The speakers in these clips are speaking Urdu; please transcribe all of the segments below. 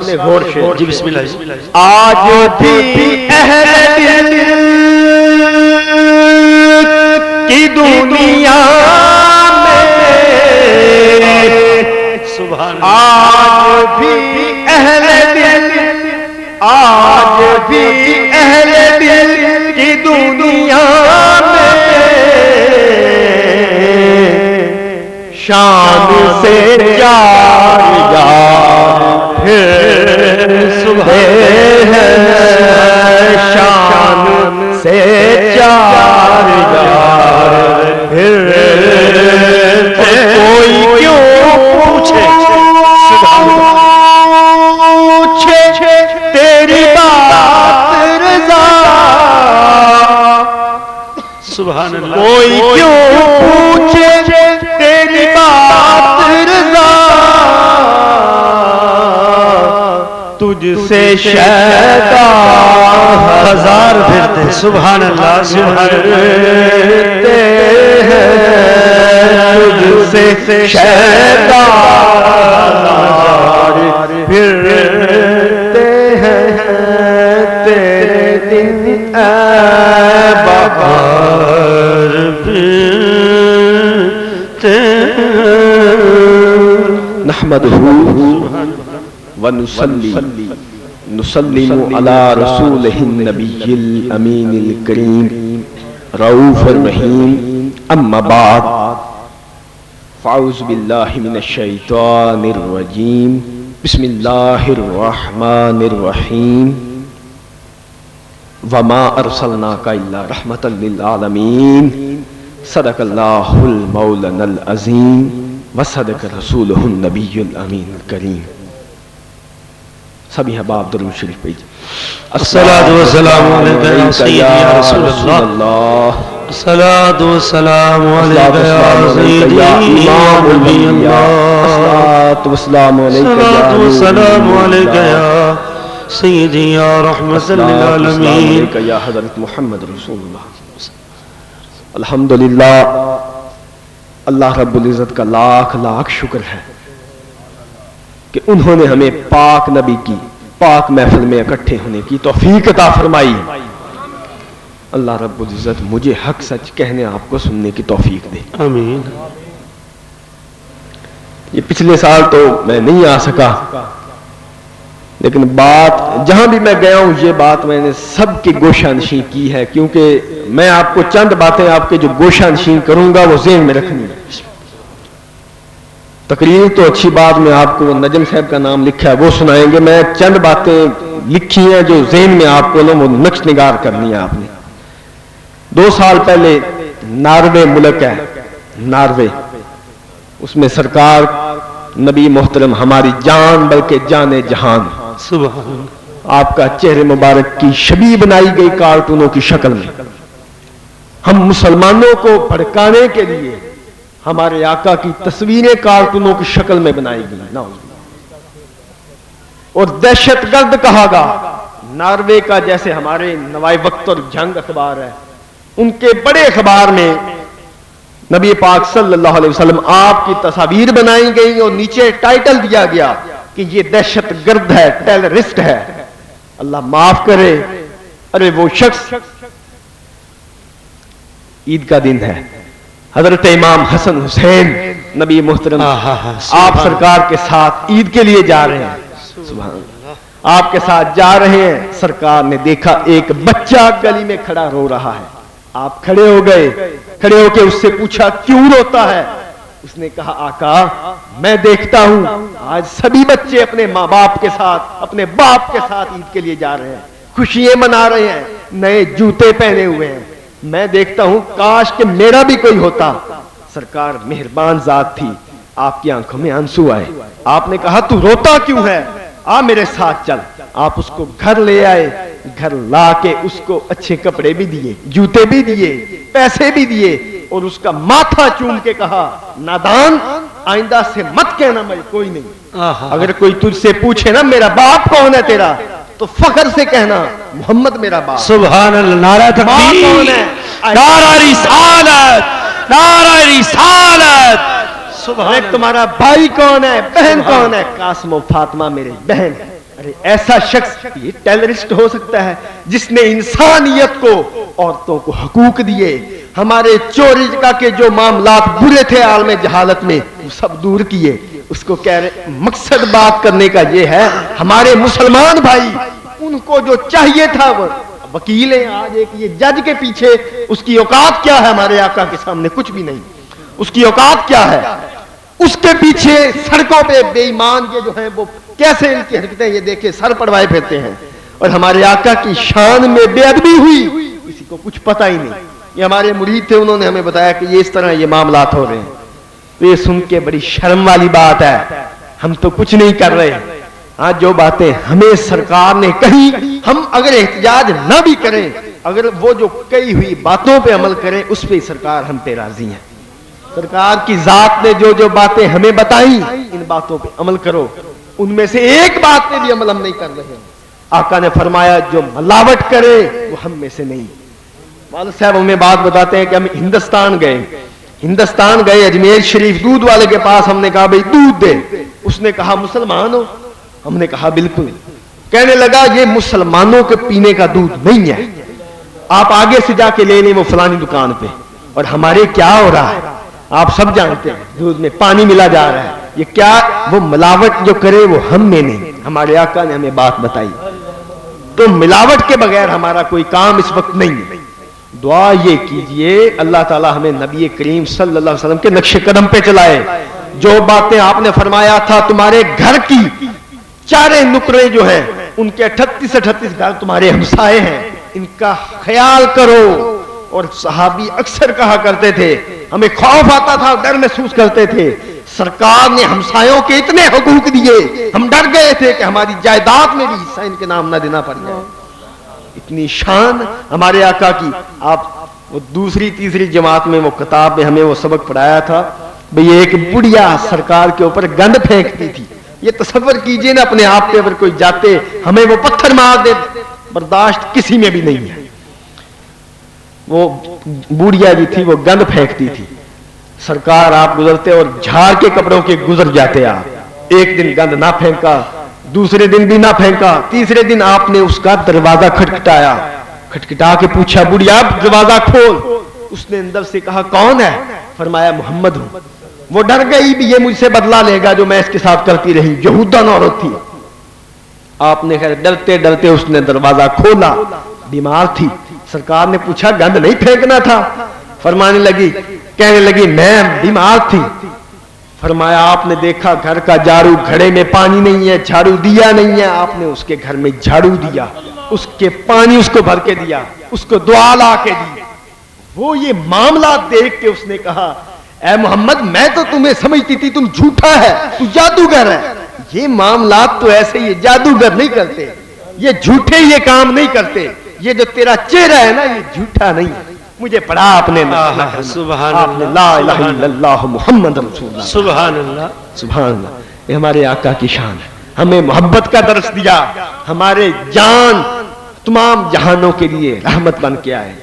اپنے غور سے جی بسم اللہ جی آج بھی اہل دل کی دنیا میں سبحان آج بھی اہل دل آج بھی اہل دل کی دنیا میں شان سے چار یار پھر صبح شان سے چار یار پھر کوئی کیوں پوچھے تیری بات رضا سبحان اللہ کوئی کیوں پوچھے تیری بات رضا تجھ سے شیطان ہزار پھرتے سبحان اللہ سبحان تجھ سے شیطان پھرتے ہیں تیرے دن اے بہار نحمده ونصلي نسلم على رسوله النبي الأمين الكريم رؤوف الرحيم أما بعد فأعوذ بالله من الشيطان الرجيم بسم الله الرحمن الرحيم وما أرسلناك إلا رحمة للعالمين صدق الله المولانا العظيم وصدق رسوله النبي الأمين الكريم سبھی احباب درود شریف پڑھیے الصلاۃ والسلام علیک یا سیدی یا رسول اللہ الصلاۃ والسلام علیک یا سیدی امام الانبیاء الصلاۃ والسلام علیک یا سیدی یا رحمت للعالمین یا حضرت محمد رسول اللہ الحمدللہ اللہ رب العزت کا لاکھ لاکھ شکر ہے کہ انہوں نے ہمیں پاک نبی کی پاک محفل میں اکٹھے ہونے کی توفیق عطا فرمائی اللہ رب العزت مجھے حق سچ کہنے آپ کو سننے کی توفیق دے آمین یہ پچھلے سال تو میں نہیں آ سکا لیکن بات جہاں بھی میں گیا ہوں یہ بات میں نے سب کی گوشہ نشین کی ہے کیونکہ میں آپ کو چند باتیں آپ کے جو گوشہ نشین کروں گا وہ ذہن میں رکھنی ہے تقریر تو اچھی بات میں آپ کو نجم صاحب کا نام لکھا ہے وہ سنائیں گے میں چند باتیں لکھی ہیں جو ذہن میں آپ کو وہ نقش نگار کرنی ہے آپ نے 2 سال پہلے ناروے ملک ہے ناروے اس میں سرکار نبی محترم ہماری جان بلکہ جان جہان سبحان آپ کا چہرے مبارک کی شبیہ بنائی گئی کارٹونوں کی شکل میں ہم مسلمانوں کو بھڑکانے کے لیے ہمارے آقا کی تصویریں کارٹونوں کی شکل میں بنائی گئی اور دہشت گرد کہا گا ناروے کا جیسے ہمارے نوائے وقت اور جنگ اخبار ہے ان کے بڑے اخبار میں نبی پاک صلی اللہ علیہ وسلم آپ کی تصاویر بنائی گئی اور نیچے ٹائٹل دیا گیا کہ یہ دہشت گرد ہے ٹیررسٹ ہے اللہ معاف کرے ارے وہ شخص عید کا دن ہے حضرت امام حسن حسین نبی محترم آپ سرکار کے ساتھ عید کے لیے جا رہے ہیں سبحان اللہ آپ کے ساتھ جا رہے ہیں سرکار نے دیکھا ایک بچہ گلی میں کھڑا رو رہا ہے آپ کھڑے ہو گئے کھڑے ہو کے اس سے پوچھا کیوں روتا ہے اس نے کہا آقا میں دیکھتا ہوں آج سبھی بچے اپنے ماں باپ کے ساتھ اپنے باپ کے ساتھ عید کے لیے جا رہے ہیں خوشیاں منا رہے ہیں نئے جوتے پہنے ہوئے ہیں میں دیکھتا ہوں کاش کہ میرا بھی کوئی ہوتا سرکار مہربان ذات تھی آپ کی آنکھوں میں آنسو آئے آپ نے کہا تو روتا کیوں ہے آ میرے ساتھ چل آپ اس کو گھر لے آئے گھر لا کے اس کو اچھے کپڑے بھی دیے جوتے بھی دیے پیسے بھی دیے اور اس کا ماتھا چوم کے کہا نادان آئندہ سے مت کہنا میں کوئی نہیں اگر کوئی تجھ سے پوچھے نا میرا باپ کون ہے تیرا تو فخر سے کہنا محمد میرا باپ سبحان اللہ نعرہ تکبیر نعرہ رسالت نعرہ رسالت سبحان تمہارا بھائی کون ہے بہن کون ہے قاسم و فاطمہ میرے بہن ارے ایسا شخص یہ ٹیررسٹ ہو سکتا ہے جس نے انسانیت کو، عورتوں کو حقوق دیے، ہمارے چوری کا کے جو معاملات برے تھے عالم جہالت میں وہ سب دور کیے. اس کو کہہ رہے مقصد بات کرنے کا یہ ہے ہمارے مسلمان بھائی ان کو جو چاہیے تھا وہ وکیل ہیں آج ایک یہ جج کے پیچھے اس کی اوقات کیا ہے ہمارے آقا کے سامنے کچھ بھی نہیں. اس کی اوقات کیا ہے؟ اس کے پیچھے سڑکوں پہ بے ایمان یہ جو ہیں وہ کیسے ان کی حرکتیں یہ دیکھے سر پڑوائے پھرتے ہیں. اور ہمارے آقا کی شان میں بے ادبی ہوئی کسی کو کچھ پتہ ہی نہیں. یہ ہمارے مرید تھے انہوں نے ہمیں بتایا کہ یہ اس طرح یہ معاملات ہو رہے ہیں. تو یہ سن کے بڑی شرم والی بات ہے. ہم تو کچھ نہیں کر رہے. ہاں جو باتیں ہمیں سرکار نے کہی ہم اگر احتجاج نہ بھی کریں اگر وہ جو کئی ہوئی باتوں پہ عمل کریں اس پہ سرکار ہم پہ راضی ہیں. سرکار کی ذات نے جو جو باتیں ہمیں بتائیں ان باتوں پہ عمل کرو. ان میں سے ایک بات پہ بھی عمل ہم نہیں کر رہے. آقا نے فرمایا جو ملاوٹ کرے وہ ہم میں سے نہیں. والد صاحب ہمیں بات بتاتے ہیں کہ ہم ہندوستان گئے اجمیر شریف دودھ والے کے پاس. ہم نے کہا بھئی دودھ دے. اس نے کہا مسلمان ہو؟ ہم نے کہا بالکل. کہنے لگا یہ مسلمانوں کے پینے کا دودھ نہیں ہے, آپ آگے سے جا کے لے لیں وہ فلانی دکان پہ. اور ہمارے کیا ہو رہا ہے آپ سب جانتے ہیں, دودھ میں پانی ملا جا رہا ہے. یہ کیا وہ ملاوٹ جو کرے وہ ہم میں نہیں. ہمارے آقا نے ہمیں بات بتائی. تو ملاوٹ کے بغیر ہمارا کوئی کام اس وقت نہیں ہے. دعا یہ کیجئے اللہ تعالی ہمیں نبی کریم صلی اللہ علیہ وسلم کے نقش قدم پہ چلائے. جو باتیں آپ نے فرمایا تھا تمہارے گھر کی چارے نکرے جو ہیں ان کے 38 گھر تمہارے ہمسائے ہیں, ان کا خیال کرو. اور صحابی اکثر کہا کرتے تھے ہمیں خوف آتا تھا, ڈر محسوس کرتے تھے, سرکار نے ہمسایوں کے اتنے حقوق دیے ہم ڈر گئے تھے کہ ہماری جائیداد میں بھی حصہ ان کے نام نہ دینا پڑ جائے. اتنی شان ہمارے آقا کی. آپ وہ دوسری تیسری جماعت میں وہ کتاب میں ہمیں وہ سبق پڑھایا تھا بھئی ایک بڑھیا سرکار کے اوپر گند پھینکتی تھی. یہ تصور کیجئے نا اپنے آپ پہ اگر کوئی جاتے ہمیں وہ پتھر مار دے, برداشت کسی میں بھی نہیں ہے. وہ بوڑھیا جی تھی وہ گند پھینکتی تھی. سرکار آپ گزرتے اور جھاڑ کے کپڑوں کے گزر جاتے. آپ ایک دن گند نہ پھینکا, دوسرے دن بھی نہ پھینکا, تیسرے دن آپ نے اس کا دروازہ کھٹکھٹایا, کھٹکھٹا کے پوچھا بوڑھیا آپ دروازہ کھول. اس نے اندر سے کہا کون ہے؟ فرمایا محمد ہوں. وہ ڈر گئی بھی یہ مجھ سے بدلہ لے گا جو میں اس کے ساتھ کرتی رہی. یہودن عورت تھی. آپ نے خیر ڈرتے ڈرتے اس نے دروازہ کھولا, بیمار تھی. سرکار نے پوچھا گند نہیں پھینکنا تھا؟ فرمانے لگی کہنے لگی میں بیمار تھی. فرمایا آپ نے دیکھا گھر کا جھاڑو گھڑے میں پانی نہیں ہے, جھاڑو دیا نہیں ہے. آپ نے اس کے گھر میں جھاڑو دیا, اس کے پانی اس کو بھر کے دیا, اس کو دعا لا کے دی. وہ یہ معاملات دیکھ کے اس نے کہا اے محمد میں تو تمہیں سمجھتی تھی تم جھوٹا ہے, تو جادوگر ہے. یہ معاملات تو ایسے یہ جادوگر نہیں کرتے, یہ جھوٹے یہ کام نہیں کرتے. یہ جو تیرا چہرہ ہے نا یہ جھوٹا نہیں. مجھے پڑھا آپ نے سبحان آپ نے لا الہ الا اللہ محمد رسول اللہ. سبحان اللہ سبحان اللہ. یہ ہمارے آقا کی شان ہے. ہمیں محبت کا درس دیا, ہمارے جان تمام جہانوں کے لیے رحمت بن کے آئے.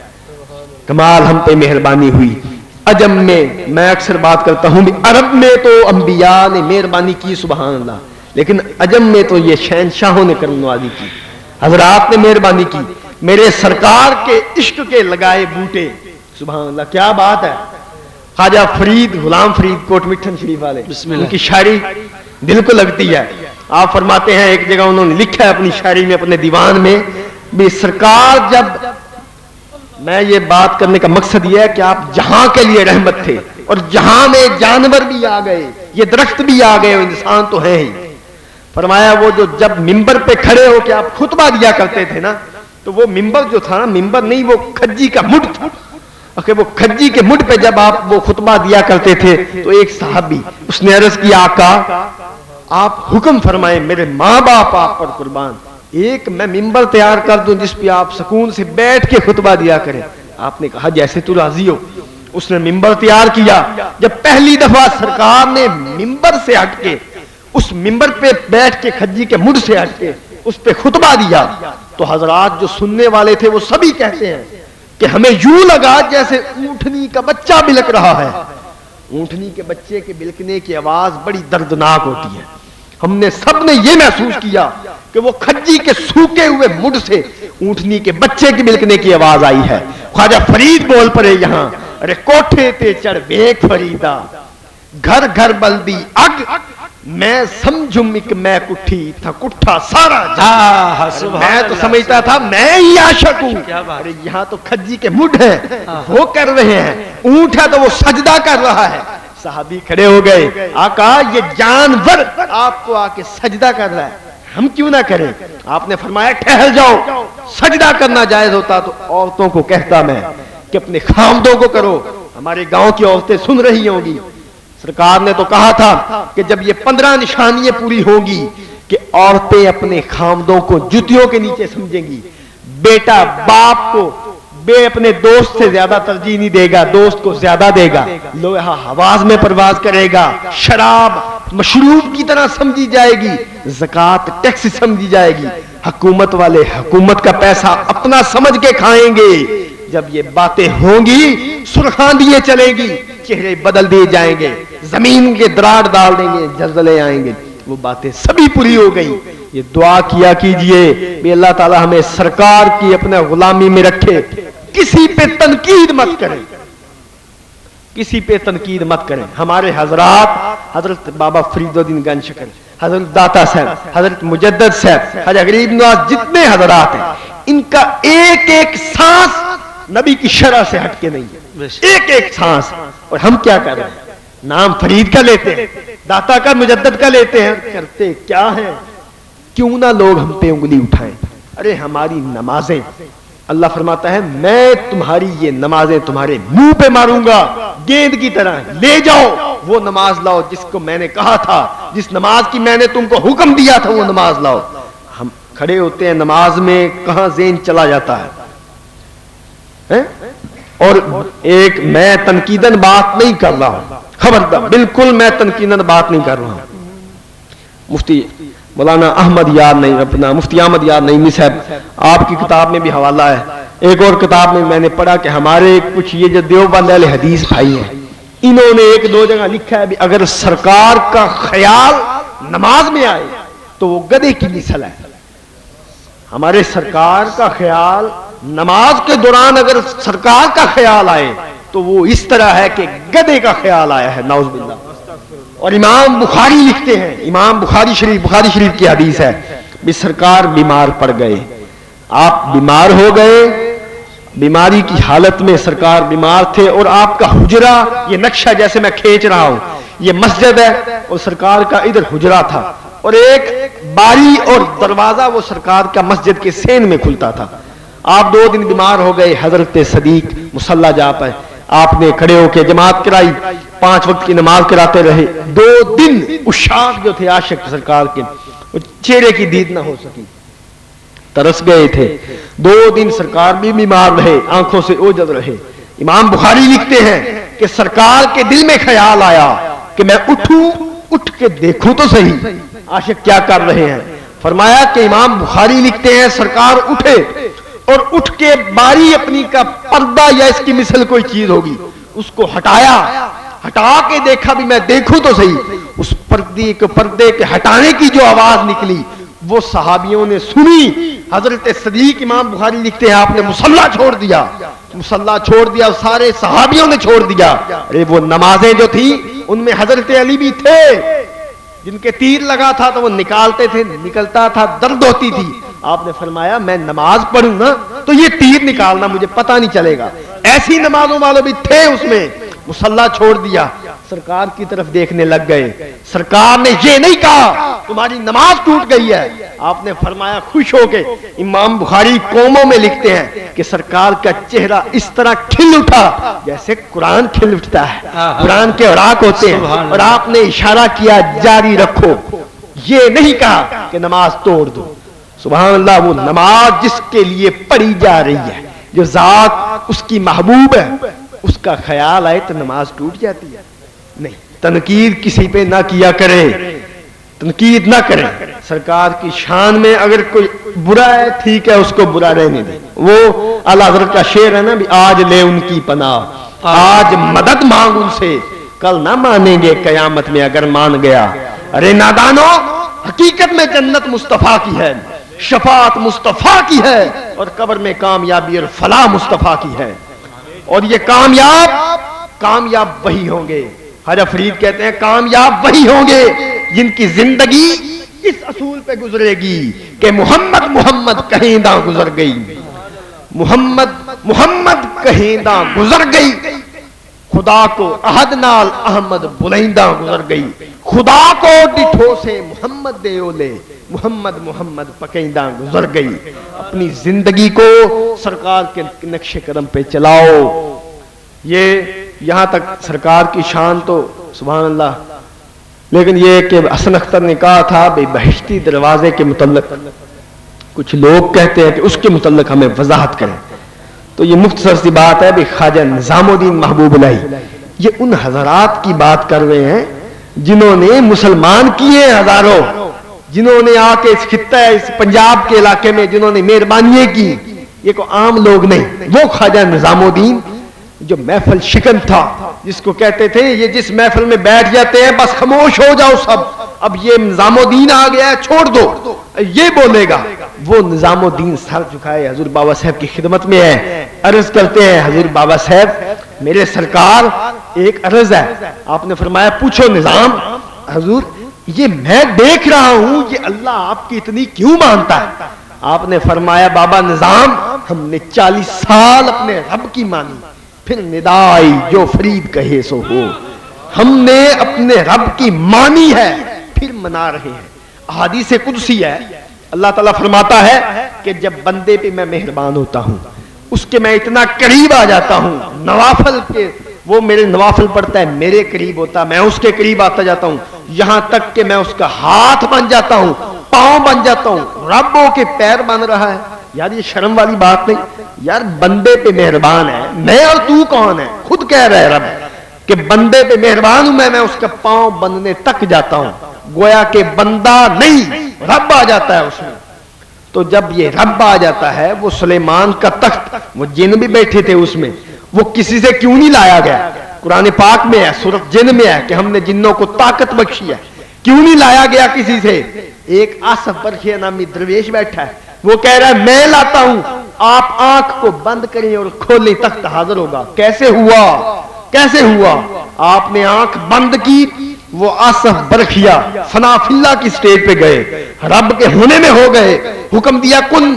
کمال ہم پہ مہربانی ہوئی. عجم میں اکثر بات کرتا ہوں عرب میں تو انبیاء نے مہربانی کی سبحان اللہ, لیکن عجم میں تو یہ شہنشاہوں نے کرم نوازی کی, حضرات نے مہربانی کی. میرے سرکار کے عشق کے لگائے بوٹے سبحان اللہ کیا بات ہے. خواجہ فرید غلام فرید کوٹ مٹھن شریف والے, ان کی شاعری دل کو لگتی ہے. آپ فرماتے ہیں ایک جگہ انہوں نے لکھا ہے اپنی شاعری میں اپنے دیوان میں بھی سرکار جب, میں یہ بات کرنے کا مقصد یہ ہے کہ آپ جہاں کے لیے رحمت تھے اور جہاں میں جانور بھی آ گئے, یہ درخت بھی آ گئے, انسان تو ہیں ہی. فرمایا وہ جو جب ممبر پہ کھڑے ہو کے آپ خطبہ دیا کرتے تھے نا, تو وہ ممبر جو تھا نا, ممبر نہیں وہ کھجی کا مڈ تھا. وہ کھجی کے مڈ پہ جب آپ وہ خطبہ دیا کرتے تھے تو ایک صحابی اس نے عرض کی آقا آپ حکم فرمائیں میرے ماں باپ آپ پر قربان, ایک میں ممبر تیار کر دوں جس پہ آپ سکون سے بیٹھ کے خطبہ دیا کریں. آپ نے کہا جیسے تو راضی ہو. اس نے ممبر تیار کیا. جب پہلی دفعہ سرکار نے ممبر سے ہٹ کے اس ممبر پہ بیٹھ کے کھجی کے مڈ سے ہٹ کے اس پہ خطبہ دیا تو حضرات جو سننے والے تھے وہ سبھی کہتے ہیں کہ ہمیں یوں لگا جیسے اونٹنی کا بچہ بلک رہا ہے. اونٹنی کے بچے کے بلکنے کی آواز بڑی دردناک ہوتی ہے. ہم نے سب نے یہ محسوس کیا کہ وہ کھجی کے سوکے ہوئے مڈ سے اونٹنی کے بچے کی بلکنے کی آواز آئی ہے. خواجہ فرید بول پڑے یہاں، ارے کوٹھے تے چڑھ بیک فریدا، گھر گھر بلدی اگ، میں سمجھم ایک میں کٹھی تھا کٹھا سارا جہاں. میں تو سمجھتا تھا میں ہی عاشق ہوں. ارے یہاں تو کھجی کے مڈ ہیں، وہ کر رہے ہیں، اونٹ ہے تو وہ سجدہ کر رہا ہے. صحابی کھڑے ہو گئے، آقا یہ جانور آپ کو آ کے سجدہ کر رہا ہے، ہم کیوں نہ کریں؟ آپ نے فرمایا ٹھہر جاؤ، سجدہ کرنا جائز ہوتا تو عورتوں کو کہتا میں کہ اپنے خامدوں کو کرو. ہمارے گاؤں کی عورتیں سن رہی ہوں گی، سرکار نے تو کہا تھا کہ جب یہ 15 نشانیاں پوری ہوں گی کہ عورتیں اپنے خامدوں کو جوتیوں کے نیچے سمجھیں گی. بیٹا باپ کو بے اپنے دوست سے زیادہ ترجیح نہیں دے گا، دوست کو زیادہ دے گا. لوہا حواس میں پرواز کرے گا، شراب مشروب کی طرح سمجھی جائے گی، زکوٰۃ ٹیکس سمجھی جائے گی. حکومت والے حکومت کا پیسہ اپنا سمجھ کے کھائیں گے. جب یہ باتیں ہوں گی سرخان دیے چلے گی، چہرے بدل دیے جائیں گے، زمین کے دراڑ ڈال دیں گے، زلزلے آئیں گے. وہ باتیں سبھی پوری ہو گئی. یہ دعا کیا کیجئے کہ اللہ تعالی ہمیں سرکار کی اپنے غلامی میں رکھے. کسی پہ تنقید مت کریں، کسی پہ تنقید مت کریں. ہمارے حضرات، حضرت بابا فرید الدین گنج شکر، حضرت داتا صاحب، حضرت مجدد صاحب، حضرت غریب نواز، جتنے حضرات ہیں، ان کا ایک ایک سانس نبی کی شرع سے ہٹ کے نہیں ہے، ایک ایک سانس. اور ہم کیا کر رہے ہیں؟ نام فرید کا لیتے ہیں، داتا کا، مجدد کا لیتے ہیں، کرتے کیا ہے؟ کیوں نہ لوگ ہم پہ انگلی اٹھائیں. ارے ہماری نمازیں، اللہ فرماتا ہے میں تمہاری یہ نمازیں تمہارے منہ پہ ماروں گا گیند کی طرح. لے جاؤ وہ نماز لاؤ جس کو میں نے کہا تھا، جس نماز کی میں نے تم کو حکم دیا تھا، وہ نماز لاؤ. ہم کھڑے ہوتے ہیں نماز میں، کہاں ذہن چلا جاتا ہے. اور ایک میں تنقیدن بات نہیں کر رہا ہوں، خبردار، بالکل میں تنقیدن بات نہیں کر رہا ہوں. مفتی مولانا احمد یار نہیں، اپنا مفتی احمد یار نعیمی صاحب، آپ کی کتاب میں بھی حوالہ ہے. ایک اور کتاب میں میں نے پڑھا کہ ہمارے کچھ یہ جو دیوبند اہل حدیث بھائی ہیں، انہوں نے ایک دو جگہ لکھا ہے اگر سرکار کا خیال نماز میں آئے تو وہ گدھے کی مثل ہے. ہمارے سرکار کا خیال نماز کے دوران اگر سرکار کا خیال آئے تو وہ اس طرح ہے کہ گدھے کا خیال آیا ہے، نعوذ باللہ. اور امام بخاری لکھتے ہیں، امام بخاری شریف کی حدیث ہے، بھی سرکار بیمار پڑ گئے، آپ بیمار ہو گئے، بیماری کی حالت میں سرکار بیمار تھے، اور آپ کا حجرہ، یہ نقشہ جیسے میں کھینچ رہا ہوں، یہ مسجد ہے اور سرکار کا ادھر حجرہ تھا، اور ایک باری اور دروازہ وہ سرکار کا مسجد کے سین میں کھلتا تھا. آپ 2 دن بیمار ہو گئے، حضرت صدیق مصلی جا پائے، آپ نے کھڑے ہو کے جماعت کرائی، 5 وقت کی نماز کراتے رہے. 2 دن عشاق جو تھے عاشق سرکار کے، چہرے کی دید نہ ہو سکی، ترس گئے تھے. 2 دن سرکار بھی بیمار رہے، آنکھوں سے اوجھل رہے. امام بخاری لکھتے ہیں کہ سرکار کے دل میں خیال آیا کہ میں اٹھوں، اٹھ کے دیکھوں تو صحیح عاشق کیا کر رہے ہیں. فرمایا کہ امام بخاری لکھتے ہیں سرکار اٹھے اور اٹھ کے باری اپنی کا پردہ یا اس کی مثل کوئی چیز ہوگی اس کو ہٹایا، ہٹا کے دیکھا بھی میں دیکھوں تو صحیح. اس پردے کے ہٹانے کی جو آواز نکلی وہ صحابیوں نے سنی. حضرت صدیق امام بخاری لکھتے ہیں آپ نے مصلی چھوڑ دیا، سارے صحابیوں نے چھوڑ دیا. ارے وہ نمازیں جو تھی ان میں حضرت علی بھی تھے، جن کے تیر لگا تھا تو وہ نکالتے تھے، نکلتا تھا، درد ہوتی تھی. آپ نے فرمایا میں نماز پڑھوں نا تو یہ تیر نکالنا مجھے پتہ نہیں چلے گا. ایسی نمازوں والے بھی تھے اس میں. مصلی چھوڑ دیا، سرکار کی طرف دیکھنے لگ گئے. سرکار نے یہ نہیں کہا تمہاری نماز ٹوٹ گئی ہے، آپ نے فرمایا خوش ہو کے. امام بخاری قوموں میں لکھتے ہیں کہ سرکار کا چہرہ اس طرح کھل اٹھا جیسے قرآن کھل اٹھتا ہے، قرآن کے اوراق ہوتے ہیں. اور آپ نے اشارہ کیا جاری رکھو، یہ نہیں کہا کہ نماز توڑ دو. سبحان اللہ. وہ نماز جس کے لیے پڑھی جا رہی ہے، جو ذات اس کی محبوب ہے، اس کا خیال آئے تو نماز ٹوٹ جاتی ہے. نہیں، تنقید کسی پہ نہ کیا کرے، تنقید نہ کرے. سرکار کی شان میں اگر کوئی برا ہے ٹھیک ہے، اس کو برا رہنے دیں. وہ اعلی حضرت کا شعر ہے نا، بھی آج لے ان کی پناہ، آج مدد مانگ ان سے، کل نہ مانیں گے قیامت میں اگر مان گیا. ارے نادانو، حقیقت میں جنت مصطفیٰ کی ہے، شفاعت مصطفیٰ کی ہے، اور قبر میں کامیابی اور فلاح مصطفیٰ کی ہے. اور یہ کامیاب وہی ہوں گے. حاجی فرید کہتے ہیں کامیاب وہی ہوں گے جن کی زندگی اس اصول پہ گزرے گی کہ محمد محمد کہیندہ گزر گئی، محمد محمد کہیندہ گزر گئی، خدا کو عہد نال احمد بلندہ گزر گئی، خدا کو ڈٹھو سے محمد دے اولے، محمد محمد پکیندہ گزر گئی. اپنی زندگی کو سرکار کے نقش قدم پہ چلاؤ. یہ یہاں تک سرکار کی شان تو سبحان اللہ. لیکن یہ کہ حسن اختر نے کہا تھا بھئی بہشتی دروازے کے متعلق کچھ لوگ کہتے ہیں کہ اس کے متعلق ہمیں وضاحت کریں. تو یہ مختصر سی بات ہے. خواجہ نظام الدین محبوب الہی یہ ان حضرات کی بات کر رہے ہیں جنہوں نے مسلمان کیے ہزاروں، جنہوں نے آ کے اس خطہ اس پنجاب کے علاقے میں جنہوں نے مہربانیاں کی. یہ کوئی عام لوگ نہیں. وہ خواجہ نظام الدین جو محفل شکن تھا، جس کو کہتے تھے یہ جس محفل میں بیٹھ جاتے ہیں بس خاموش ہو جاؤ سب، اب یہ نظام الدین آ گیا ہے چھوڑ دو، یہ بولے گا. وہ نظام الدین سر جھکائے حضور بابا صاحب کی خدمت میں ہے. عرض کرتے ہیں حضور بابا صاحب میرے سرکار ایک عرض ہے. آپ نے فرمایا پوچھو نظام. حضور یہ میں دیکھ رہا ہوں یہ اللہ آپ کی اتنی کیوں مانتا ہے؟ آپ نے فرمایا بابا نظام ہم نے 40 سال اپنے رب کی مانی، پھر ندائی جو فرید کہے سو ہو. ہم نے اپنے رب کی مانی ہے پھر منا رہے ہیں. احادیث قدسی ہے، اللہ تعالیٰ فرماتا ہے کہ جب بندے پہ میں مہربان ہوتا ہوں، اس کے میں اتنا قریب آ جاتا ہوں، نوافل کے وہ میرے نوافل پڑھتا ہے میرے قریب ہوتا، میں اس کے قریب آتا جاتا ہوں، یہاں تک کہ میں اس کا ہاتھ بن جاتا ہوں، پاؤں بن جاتا ہوں، ربوں کے پیر بن رہا ہے. یار یہ شرم والی بات نہیں. یار بندے پہ مہربان ہے، میں اور تو کون ہے؟ خود کہہ رہا ہے رب کہ بندے پہ مہربان ہوں میں اس کا پاؤں بننے تک جاتا ہوں. گویا کہ بندہ نہیں رب آ جاتا ہے اس میں. تو جب یہ رب آ جاتا ہے، وہ سلیمان کا تخت، وہ جن بھی بیٹھے تھے اس میں، وہ کسی سے کیوں نہیں لایا گیا؟ قرآن پاک میں ہے، سورۃ جن میں ہے کہ ہم نے جنوں کو طاقت بخشی ہے. کیوں نہیں لایا گیا کسی سے؟ ایک آصف برخی نامی درویش بیٹھا ہے، وہ کہہ رہا ہے میں لاتا ہوں، آپ آنکھ کو بند کریں اور کھولیں تخت حاضر ہوگا. کیسے ہوا؟ کیسے ہوا؟ آپ نے آنکھ بند کی، وہ آصف برخیا فنا فی اللہ کی سٹیج پہ گئے، رب کے ہونے میں ہو گئے، حکم دیا کن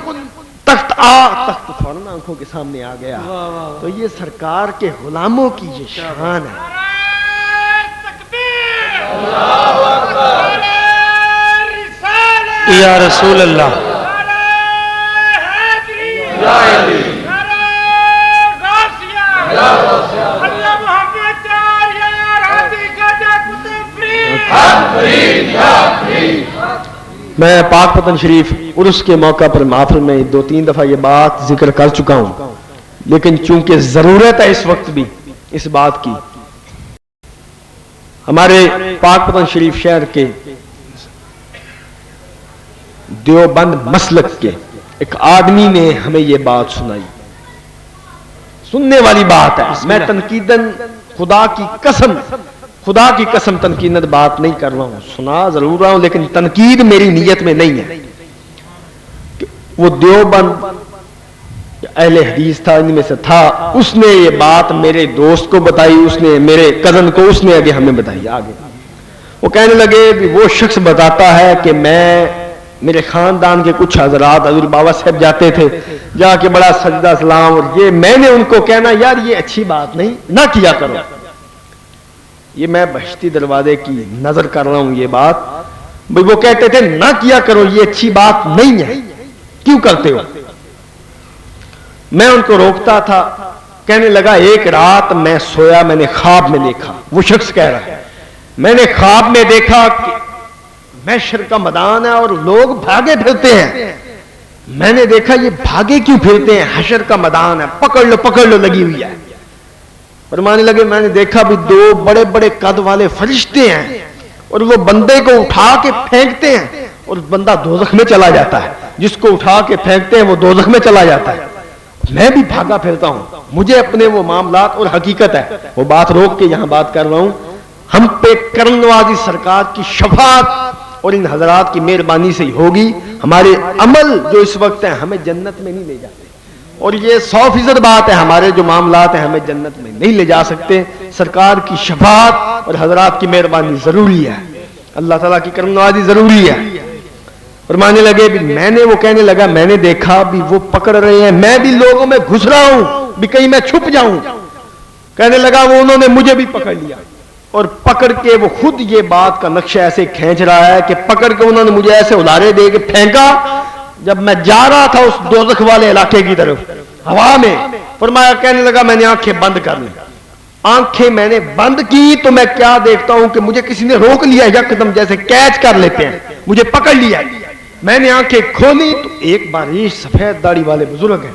تخت آ، تخت فوراً آنکھوں کے سامنے آ گیا. تو یہ سرکار کے غلاموں کی یہ شان ہے. یا رسول اللہ میں پاک پتن شریف عرس کے موقع پر محفل میں 2-3 دفعہ یہ بات ذکر کر چکا ہوں، لیکن چونکہ ضرورت ہے اس وقت بھی اس بات کی. ہمارے پاک پتن شریف شہر کے دیوبند مسلک کے ایک آدمی نے ہمیں یہ بات سنائی. سننے والی بات ہے، میں تنقیدن خدا کی قسم تنقیدن بات نہیں کر رہا ہوں، سنا ضرور رہا ہوں لیکن تنقید میری نیت میں نہیں ہے. وہ دیوبند اہل حدیث تھا، ان میں سے تھا، اس نے یہ بات میرے دوست کو بتائی، اس نے میرے کزن کو، اس نے آگے ہمیں بتائی. آگے وہ کہنے لگے کہ وہ شخص بتاتا ہے کہ میرے خاندان کے کچھ حضرات حضور بابا صاحب جاتے تھے، جا کے بڑا سجدہ سلام، اور یہ میں نے ان کو کہنا یار یہ اچھی بات نہیں، نہ کیا کرو. یہ میں بہشتی دروازے کی نظر کر رہا ہوں یہ بات. بھئی وہ کہتے تھے نہ کیا کرو، یہ اچھی بات نہیں ہے، کیوں کرتے ہو؟ میں ان کو روکتا تھا. کہنے لگا ایک رات میں سویا، میں نے خواب میں دیکھا. وہ شخص کہہ رہا ہے میں نے خواب میں دیکھا کہ محشر کا میدان ہے اور لوگ بھاگے پھرتے ہیں. میں نے دیکھا یہ بھاگے کیوں پھرتے ہیں؟ حشر کا میدان ہے، پکڑ لو لگی ہوئی ہے. فرمانے لگے میں نے دیکھا بھی 2 بڑے بڑے قد والے فرشتے ہیں اور وہ بندے کو اٹھا کے پھینکتے ہیں اور بندہ دوزخ میں چلا جاتا ہے. جس کو اٹھا کے پھینکتے ہیں وہ دوزخ میں چلا جاتا ہے. میں بھی بھاگا پھرتا ہوں، مجھے اپنے وہ معاملات، اور حقیقت ہے وہ بات روک کے یہاں بات کر رہا ہوں، ہم پہ کرم نوازی سرکار کی شفاعت اور ان حضرات کی مہربانی سے ہی ہوگی. ہمارے عمل جو اس وقت ہیں ہمیں جنت میں نہیں لے جاتے, اور یہ 100% بات ہے, ہمارے جو معاملات ہیں ہمیں جنت میں نہیں لے جا سکتے. سرکار کی شفاعت اور حضرات کی مہربانی ضروری ہے, اللہ تعالیٰ کی کرم نوازی ضروری ہے. فرمانے لگے بھی میں نے, وہ کہنے لگا میں نے دیکھا بھی وہ پکڑ رہے ہیں, میں بھی لوگوں میں گھس رہا ہوں بھی کہیں میں چھپ جاؤں. کہنے لگا وہ انہوں نے مجھے بھی پکڑ لیا, اور پکڑ کے وہ خود یہ بات کا نقشہ ایسے کھینچ رہا ہے کہ پکڑ کے انہوں نے مجھے ایسے ادارے دے کے پھینکا جب میں جا رہا تھا اس دوزخ والے علاقے کی طرف ہوا میں. فرمایا کہنے لگا میں نے آنکھیں بند کر لی, آنکھیں میں نے بند کی تو میں کیا دیکھتا ہوں کہ مجھے کسی نے روک لیا, یکدم جیسے کیچ کر لیتے ہیں, مجھے پکڑ لیا. میں نے آنکھیں کھولی تو ایک باریش سفید داڑھی والے بزرگ ہیں.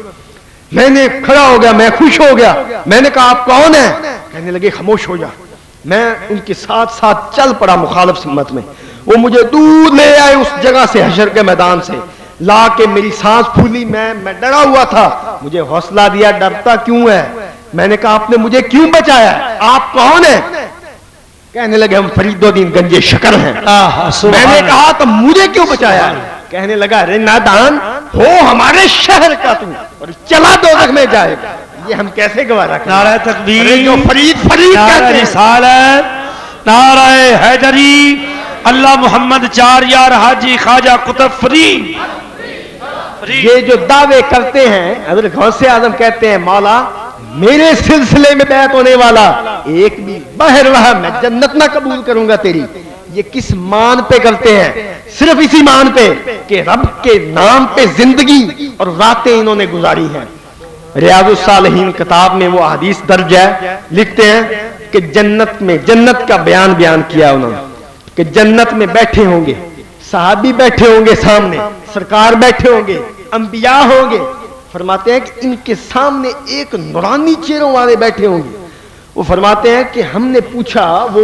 میں نے کھڑا ہو گیا, میں خوش ہو گیا. میں نے کہا آپ کون ہیں؟ کہنے لگے خاموش ہو جا. میں ان کے ساتھ ساتھ چل پڑا مخالف سمت میں. وہ مجھے دور لے آئے اس جگہ سے, حشر کے میدان سے لا کے میری سانس پھولی. میں ڈرا ہوا تھا, مجھے حوصلہ دیا ڈرتا کیوں ہے. میں نے کہا آپ نے مجھے کیوں بچایا, آپ کون ہیں؟ کہنے لگے ہم فرید الدین گنج شکر ہیں. میں نے کہا تو مجھے کیوں بچایا؟ کہنے لگا ارے نادان ہو ہمارے شہر کا تو, اور چلا دوزخ میں جائے گا. یہ ہم کیسے گوارا کریں؟ نعرہ تکبیر, جو فرید نعرہ کہتے ہیں, رسالت, نعرہ حیدری, اللہ محمد چار یار حاجی خواجہ قطب فرید. یہ جو دعوے کرتے ہیں حضرت غوث اعظم کہتے ہیں مولا میرے سلسلے میں بیعت ہونے والا ایک بھی باہر رہا میں جنت نہ قبول کروں گا تیری. یہ کس مان پہ کرتے ہیں؟ صرف اسی مان پہ کہ رب کے نام پہ زندگی اور راتیں انہوں نے گزاری ہیں. ریاض الصالحین کتاب میں وہ حدیث درج ہے, لکھتے ہیں کہ جنت میں, جنت کا بیان کیا انہوں نے کہ جنت میں بیٹھے ہوں گے صحابی, بیٹھے ہوں گے سامنے سرکار, بیٹھے ہوں گے انبیاء ہوں گے. فرماتے ہیں کہ ان کے سامنے ایک نورانی چہروں والے بیٹھے ہوں گے. وہ فرماتے ہیں کہ ہم نے پوچھا, وہ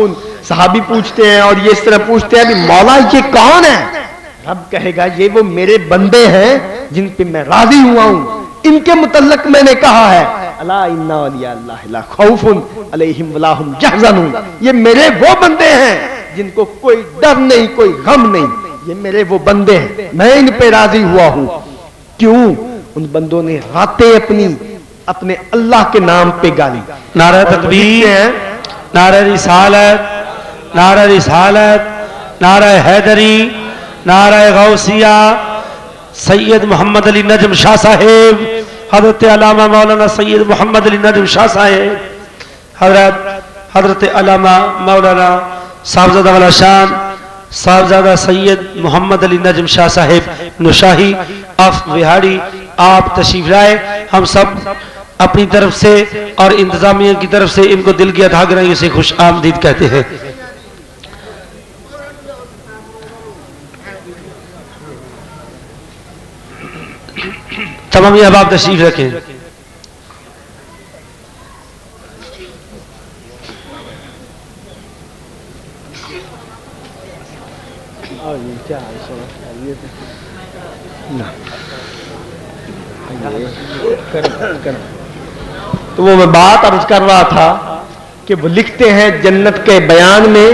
صحابی پوچھتے ہیں اور یہ اس طرح پوچھتے ہیں بھی مولا یہ کون ہے؟ رب کہے گا یہ وہ میرے بندے ہیں جن پہ میں راضی ہوا ہوں, ان کے متعلق میں نے کہا ہے الا ان اولیاء اللہ لا خوف علیہم ولا هم يحزنون. یہ میرے وہ بندے ہیں جن کو کوئی ڈر نہیں, کوئی غم نہیں. یہ میرے وہ بندے ہیں, میں ان پہ راضی ہوا ہوں. کیوں؟ ان بندوں نے راتیں اپنے اللہ کے نام پہ گالی. نعرہ تکبیر, نعرہ رسالت, نعرہ رسالت, نعرہ حیدری, نعرہ غوثیہ, سید محمد علی نجم شاہ صاحب, حضرت علامہ مولانا سید محمد علی نجم شاہ صاحب, حضرت علامہ مولانا صاحبزادہ والا شان صاحبزادہ سید محمد علی نجم شاہ صاحب نشاہی آف وہاڑی, آپ تشریف لائے. ہم سب اپنی طرف سے اور انتظامیہ کی طرف سے ان کو دل کی اتھا گرہی سے خوش آمدید کہتے ہیں. تمام احباب تشریف رکھیں. تو وہ میں بات عرض کر رہا تھا کہ وہ لکھتے ہیں جنت کے بیان میں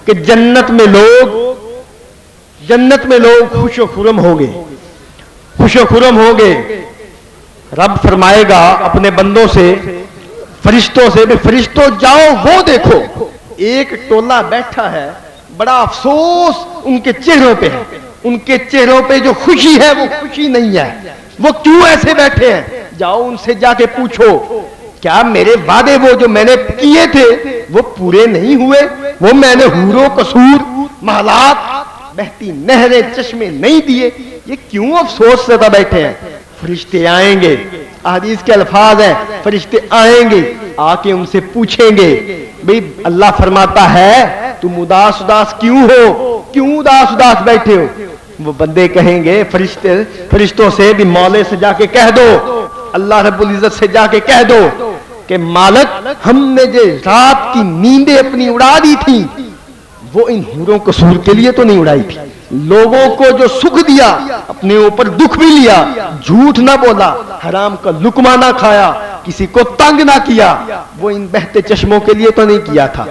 کہ جنت میں لوگ خوش و خرم ہوں گے, خوش و خرم ہوں گے. رب فرمائے گا اپنے بندوں سے, فرشتوں سے, فرشتوں جاؤ وہ دیکھو ایک ٹولہ بیٹھا ہے, بڑا افسوس ان کے چہروں پہ ہے. ان کے چہروں پہ جو خوشی ہے وہ خوشی نہیں ہے. وہ کیوں ایسے بیٹھے ہیں؟ جاؤ ان سے جا کے پوچھو کیا میرے وعدے وہ جو میں نے کیے تھے وہ پورے نہیں ہوئے؟ وہ میں نے حور و قصور, محلات, بہتی نہریں, چشمے نہیں دیے؟ یہ کیوں افسوس سے بیٹھے ہیں؟ فرشتے آئیں گے, حدیث کے الفاظ ہیں, فرشتے آئیں گے, آ کے ان سے پوچھیں گے بھئی اللہ فرماتا ہے تم اداس کیوں ہو, کیوں اداس بیٹھے ہو؟ وہ بندے کہیں گے فرشتوں سے بھی مولے سے جا کے کہہ دو, اللہ رب العزت سے جا کے کہہ دو کہ مالک ہم نے جو رات کی نیندیں اپنی اڑا دی تھی وہ ان حوروں قصور کے لیے تو نہیں اڑائی تھی. لوگوں کو جو سکھ دیا اپنے اوپر دکھ بھی لیا, جھوٹ نہ بولا, حرام کا لقمہ نہ کھایا, کسی کو تنگ نہ کیا, وہ ان بہتے چشموں کے لیے تو نہیں کیا تھا.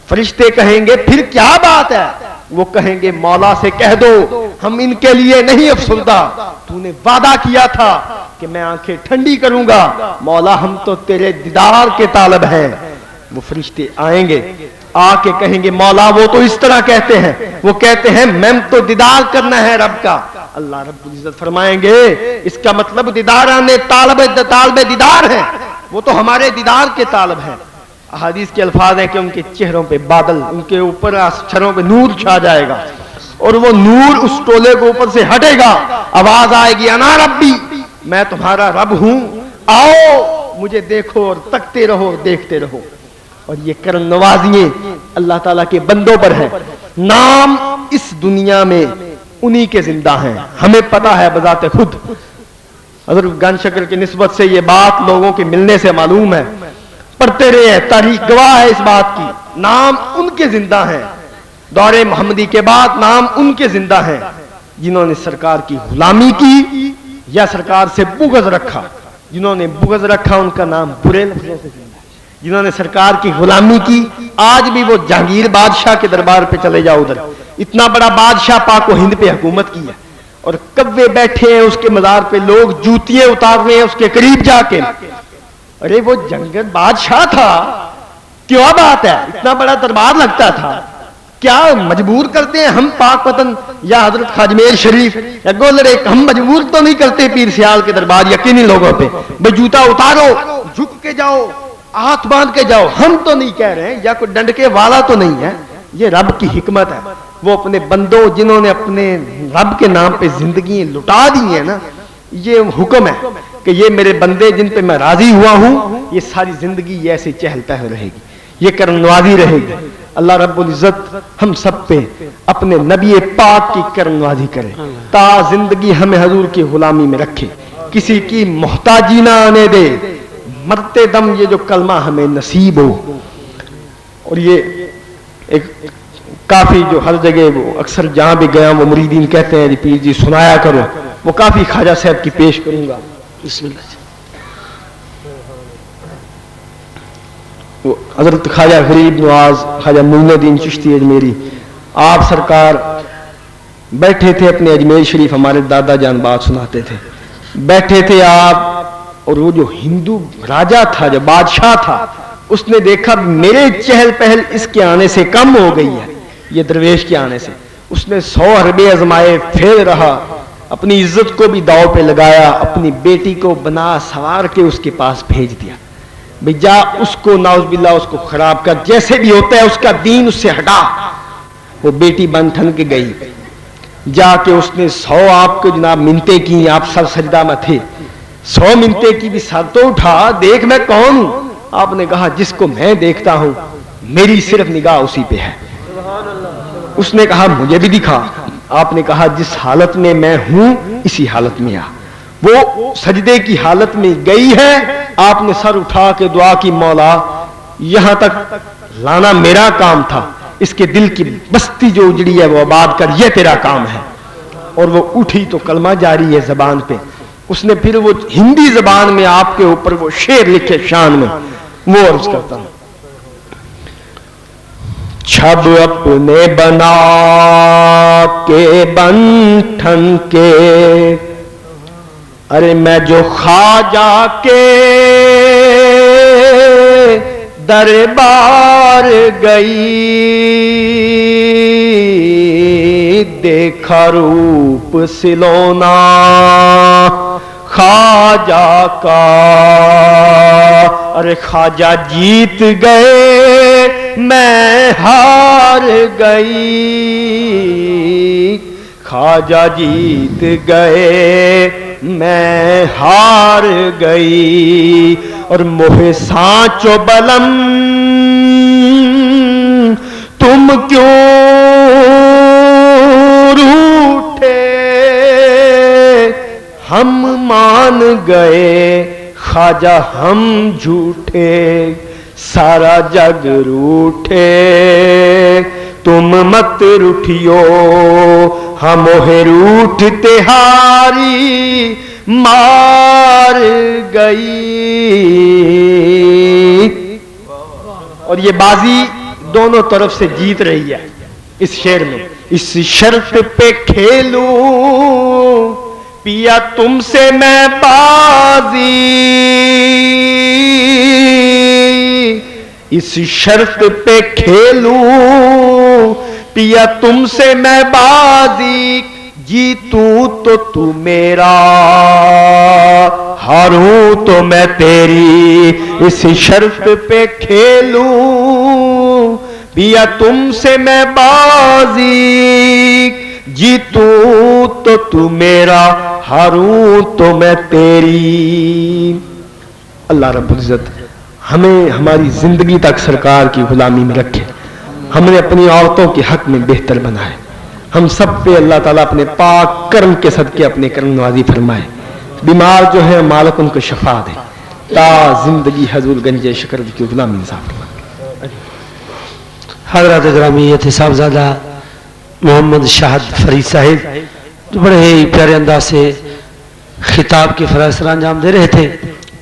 فرشتے کہیں گے پھر کیا بات ہے, وہ کہیں گے مولا سے کہہ دو ہم ان کے لیے نہیں افسردہ، تو نے وعدہ کیا تھا کہ میں آنکھیں ٹھنڈی کروں گا، مولا ہم تو تیرے دیدار کے طالب ہیں۔ وہ فرشتے آئیں گے، آ کے کہیں گے مولا وہ تو اس طرح کہتے ہیں، وہ کہتے ہیں میں تو دیدار کرنا ہے رب کا۔ اللہ رب العزت فرمائیں گے اس کا مطلب دیدار آنے طالب دیدار ہیں، وہ تو ہمارے دیدار کے طالب ہیں۔ احادیث کے الفاظ ہیں کہ ان کے چہروں پہ بادل، ان کے اوپر سروں پہ نور چھا جائے گا، اور وہ نور اس ٹولے کو اوپر سے ہٹے گا، آواز آئے گی انا ربی، میں تمہارا رب ہوں، آؤ مجھے دیکھو اور تکتے رہو دیکھتے رہو۔ اور یہ کرم نوازیاں اللہ تعالیٰ کے بندوں پر ہے۔ نام اس دنیا میں انہی کے زندہ ہیں، ہمیں پتا ہے بذات خود۔ حضرت گن شکر کی نسبت سے یہ بات لوگوں کے ملنے سے معلوم ہے، پڑھتے رہے ہیں، تاریخ گواہ ہے اس بات کی، نام ان کے زندہ ہیں۔ دور محمدی کے بعد نام ان کے زندہ ہیں جنہوں نے سرکار کی غلامی کی یا سرکار سے بغض رکھا۔ جنہوں نے بغض رکھا ان کا نام برے لفظوں سے زندہ ہے، جنہوں نے سرکار کی غلامی کی آج بھی وہ جہانگیر بادشاہ کے دربار پہ چلے جاؤ، ادھر اتنا بڑا بادشاہ پاک و ہند پہ حکومت کی ہے، اور کوے بیٹھے ہیں اس کے مزار پہ، لوگ جوتیاں اتار رہے ہیں اس کے قریب جا کے۔ ارے وہ جنگل بادشاہ تھا، کیا بات ہے، اتنا بڑا دربار لگتا تھا، کیا مجبور کرتے ہیں ہم پاک وطن یا حضرت خاجمیر شریف یا گولڑے، ہم مجبور تو نہیں کرتے پیر سیال کے دربار یقینی لوگوں پہ بھئی جوتا اتارو، جھک کے جاؤ، ہاتھ باندھ کے جاؤ، ہم تو نہیں کہہ رہے ہیں، یا کوئی ڈنڈکے والا تو نہیں ہے، یہ رب کی حکمت ہے۔ وہ اپنے بندوں جنہوں نے اپنے رب کے نام پہ زندگی لٹا دی ہیں نا، یہ حکم ہے کہ یہ میرے بندے جن پہ میں راضی ہوا ہوں، یہ ساری زندگی ایسے چہل پہل رہے گی، یہ کرم نوازی رہے گی۔ اللہ رب العزت ہم سب پہ اپنے نبی پاک کی کرم نوازی کرے، تا زندگی ہمیں حضور کی غلامی میں رکھے، کسی کی محتاجی نہ آنے دے، مرتے دم یہ جو کلمہ ہمیں نصیب ہو۔ اور یہ ایک کافی جو ہر جگہ وہ اکثر جہاں بھی گیا وہ مریدین کہتے ہیں جی پیر جی سنایا کرو، وہ کافی خواجہ صاحب کی پیش کروں گا۔ بسم اللہ۔ حضرت خواجہ غریب نواز خواجہ معین الدین چشتی اجمیری، آپ سرکار بیٹھے تھے اپنے اجمیر شریف، ہمارے دادا جان بات سناتے تھے، بیٹھے تھے آپ، اور وہ جو ہندو راجہ تھا، جو بادشاہ تھا، اس نے دیکھا میرے چہل پہل اس کے آنے سے کم ہو گئی ہے، یہ درویش کے آنے سے، اس نے 100 حربے آزمائے، پھیل رہا، اپنی عزت کو بھی داؤ پہ لگایا، اپنی بیٹی کو بنا سوار کے اس کے پاس بھیج دیا، بھئی جا اس کو نعوذ باللہ اس کو خراب کر، جیسے بھی ہوتا ہے اس کا دین اس سے ہٹا۔ وہ بیٹی بن ٹھن کے گئی، جا کے اس نے 100 آپ کو جناب منتیں کی، آپ سر سجدہ میں تھے، 100 منتیں کی، بھی سر تو اٹھا، دیکھ میں کون ہوں؟ آپ نے کہا جس کو میں دیکھتا ہوں میری صرف نگاہ اسی پہ ہے۔ اس نے کہا مجھے بھی دکھا۔ آپ نے کہا جس حالت میں میں ہوں اسی حالت میں آ۔ وہ سجدے کی حالت میں گئی ہے، آپ نے سر اٹھا کے دعا کی، مولا یہاں تک لانا میرا کام تھا، اس کے دل کی بستی جو اجڑی ہے وہ آباد کر، یہ تیرا کام ہے۔ اور وہ اٹھی تو کلمہ جاری ہے زبان پہ، اس نے پھر وہ ہندی زبان میں آپ کے اوپر وہ شعر لکھے شان میں، وہ عرض کرتا ہوں، چھب اپنے بنا کے بن ٹھن کے، ارے میں جو خواجہ کے دربار گئی، دیکھا روپ سلونا خواجہ کا، ارے خواجہ جیت گئے میں ہار گئی، خواجہ جیت گئے میں ہار گئی، اور موہ سانچو بلم تم کیوں روٹھے، ہم مان گئے خواجہ ہم جھوٹے، سارا جگ روٹھے تم مت روٹھیو، ہم روٹ تہاری مار گئی۔ اور یہ بازی دونوں طرف سے جیت رہی ہے، اس شعر میں اس شرط پہ کھیلوں پیا تم سے میں بازی، اس شرط پہ کھیلوں پیا تم سے میں بازی، جیتوں تو تو میرا ہاروں تو میں تیری، اس شرط پہ کھیلوں پیا تم سے میں بازی، جیتوں تو تو میرا ہاروں تو میں تیری۔ اللہ رب العزت ہمیں ہماری زندگی تک سرکار کی غلامی میں رکھے، ہم نے اپنی عورتوں کے حق میں بہتر بنائے، ہم سب پہ اللہ تعالیٰ اپنے پاک کرم کے صدقے اپنے کرم نوازی فرمائے، بیمار جو ہیں مالک ان کو شفا دے، تا زندگی حضور گنج شکر کی غلامی انصاف فرمائے۔ حضرات گرامی صاحبزادہ محمد شاہد فرید صاحب جو بڑے ہی پیارے انداز سے خطاب کے فرائض سر انجام دے رہے تھے،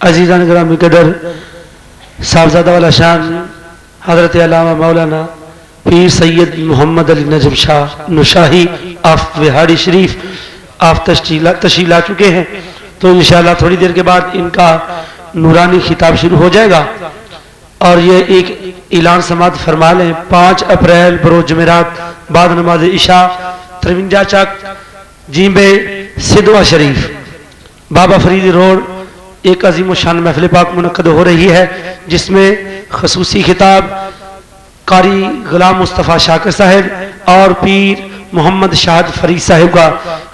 عزیزان گرامی قدر صاحبزادہ والا شان حضرت علامہ مولانا پیر سید محمد علی نجم شاہ نشاہی آف وہاڑی شریف آپ تشریف لا چکے ہیں، تو انشاءاللہ تھوڑی دیر کے بعد ان کا نورانی خطاب شروع ہو جائے گا، اور یہ ایک اعلان سماعت فرما لیں۔ 5 اپریل بروز جمعرات بعد نماز عشاء ترونجا چک جیمبے سدوا شریف بابا فرید روڈ ایک عظیم الشان محفل پاک منعقد ہو رہی ہے، جس میں خصوصی خطاب قاری غلام مصطفیٰ شاکر صاحب اور پیر محمد شاہد فرید صاحب کا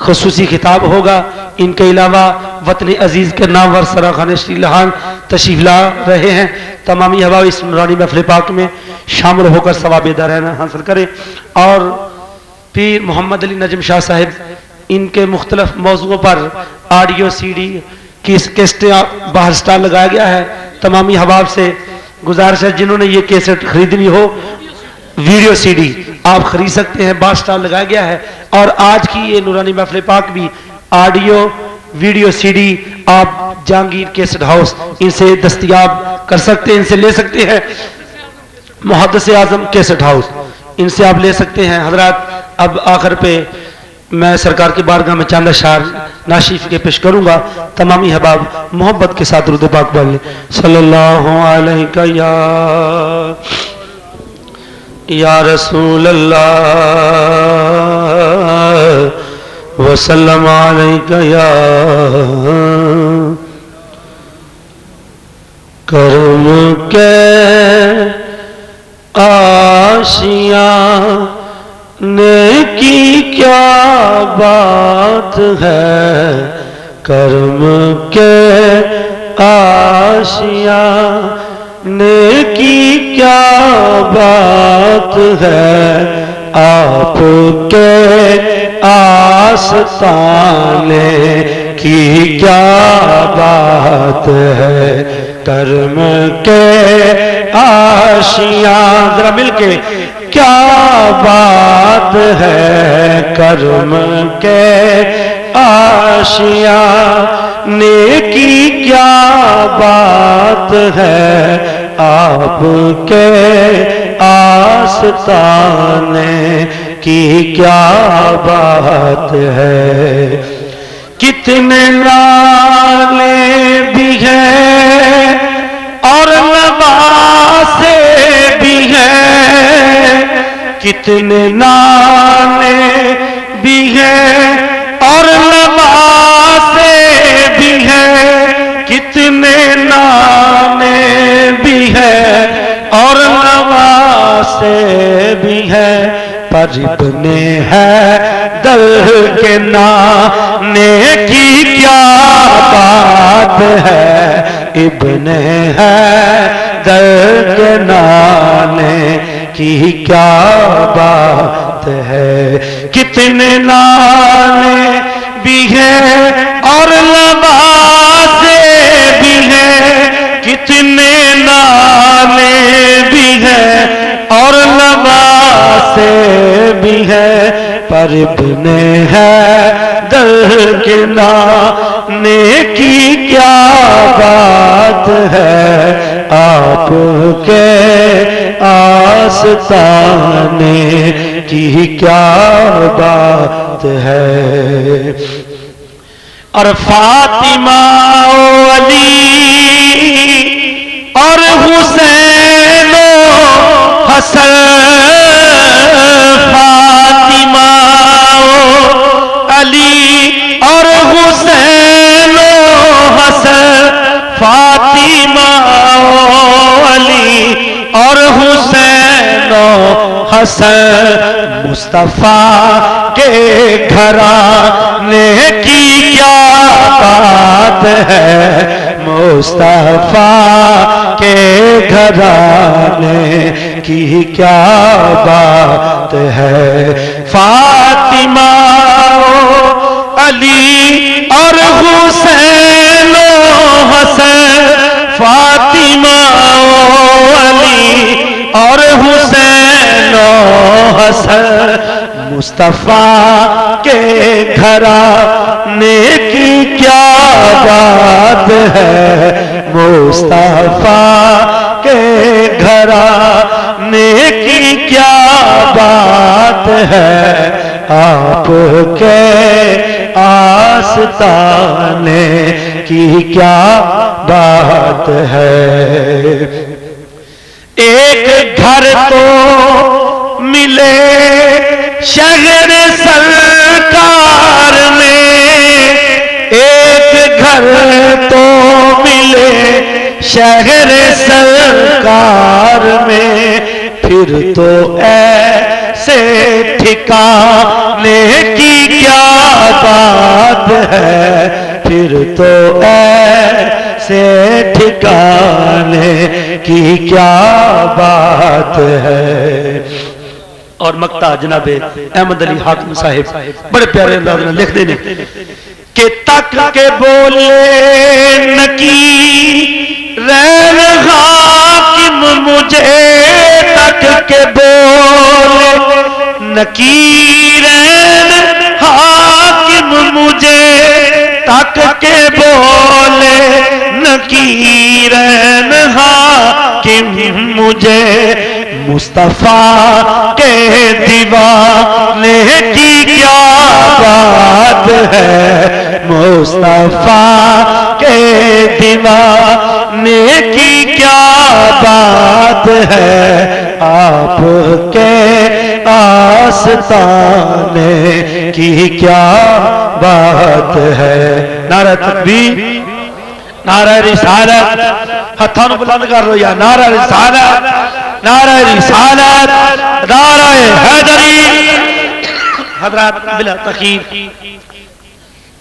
خصوصی خطاب ہوگا۔ ان کے علاوہ وطن عزیز کے نامور سراخان شری لہان تشریف لا رہے ہیں، تمامی احباب اس نورانی محفل پاک میں شامل ہو کر ثواب دارین حاصل کریں، اور پیر محمد علی نجم شاہ صاحب ان کے مختلف موضوعوں پر آڈیو سی ڈی کی کیسٹیں باہر سٹال لگایا گیا ہے، تمامی احباب سے گزارش ہے جنہوں نے یہ کیسٹ خریدنی ہو ویڈیو سی ڈی آپ خرید سکتے ہیں، باہر سٹال لگایا گیا ہے، اور آج کی یہ نورانی محفل پاک بھی آڈیو ویڈیو سی ڈی آپ جہانگیر کیسٹ ہاؤس ان سے دستیاب کر سکتے ہیں، ان سے لے سکتے ہیں، محدث اعظم کیسٹ ہاؤس ان سے آپ لے سکتے ہیں۔ حضرات اب آخر پہ میں سرکار کی بارگاہ میں چاند اشعار ناشیف کے پیش کروں گا، تمامی احباب محبت کے ساتھ درود پاک پڑھیں۔ صلی اللہ علیہ یا رسول اللہ وسلم علیہ یا کرم کے آشیاں نیکی کیا بات ہے، کرم کے آشیاں نیکی کیا بات ہے، آپ کے آستانے کی کیا بات ہے، کرم کے آشیاں ذرا مل کے کیا بات ہے، کرم کے آشیاں نیکی کیا بات ہے، آپ کے آستانے کی کیا بات ہے، کتنے لالے بھی ہیں اور نواسے بھی ہیں، کتنے نانے بھی ہیں اور نواسے بھی ہیں، کتنے نانے بھی ہیں اور نواسے بھی ہیں، پر ابن حیدر کے نانے کی کیا بات ہے، ابن حیدر کے نانے کی کیا بات ہے، کتنے نانے بھی ہیں اور نواسے بھی ہیں، کتنے نانے بھی ہیں اور نواسے بھی ہیں، پر ابن حیدر کے نانے کی کیا بات ہے، آپ کے آستانے کی کیا بات ہے. اور فاطمہ و علی اور حسین و حسن، فاطمہ و علی اور حسین و حسن، فاطمہ و علی اور حسین و حسن، مصطفیٰ کے گھرانے کی کیا بات ہے، مصطفیٰ کے گھرانے کی کیا بات ہے. فاطمہ علی اور حسین و حسن، فاطمہ علی اور حسین و حسن، مصطفیٰ کے گھرانے کی کیا بات ہے، مصطفیٰ کے گھرانے کی کیا بات ہے، آپ کے آستانے کی کیا بات ہے. ایک گھر تو ملے شہر سرکار میں، ایک گھر تو ملے شہر سرکار میں، پھر تو ایسے ٹھکانے کی کیا بات ہے، پھر تو ایسے ٹھکانے کی کیا بات ہے. اور مقطع جناب احمد علی حاکم صاحب بڑے پیارے انداز میں لکھ دینے کہ تک کے بولے نکیرین حاکم مجھے، تک کے بولے نکیرین حاکم مجھے، تک کے بولے نکیرین حاکم مجھے، مصطفیٰ کے دیوانے کی کیا بات ہے، مصطفیٰ کے دیوانے کی کیا بات ہے، آپ کے آستانے کی کیا بات ہے. نعرہ تکبیر، نعرہ رسالت، ہتھوں نوں بلند کر لو یا نعرہ رسالت، نعرہ رسالت، نعرہ حیدری. حضرات بلا تخیر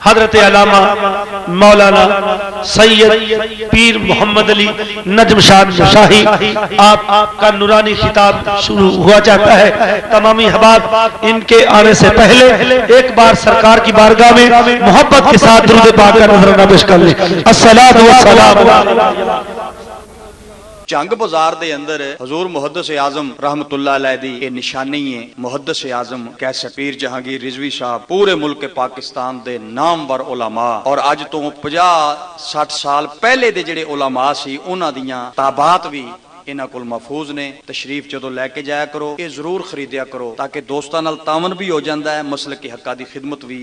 حضرت علامہ مولانا سید پیر محمد علی نجم شاہ شاہی آپ کا نورانی خطاب شروع ہوا جاتا ہے. تمامی احباب ان کے آنے سے پہلے ایک بار سرکار کی بارگاہ میں محبت کے ساتھ درود پاک کا نذرانہ پیش کر لیں. الصلاۃ والسلام. جنگ بازار دے اندر حضور محدث اعظم رحمت اللہ علیہ دی یہ نشانی ہے. محدث اعظم کیسے پیر جہانگیر رضوی صاحب پورے ملک پاکستان دے نامور علماء اور اج تو 50-60 سال پہلے دے جڑے علماء سی انہاں دیاں تابعات بھی انہاں کول محفوظ نے. تشریف جدو لے کے جایا کرو یہ ضرور خریدیا کرو تاکہ دوستاں نال تعاون بھی ہو جاندا ہے، مسلک حقاں دی خدمت بھی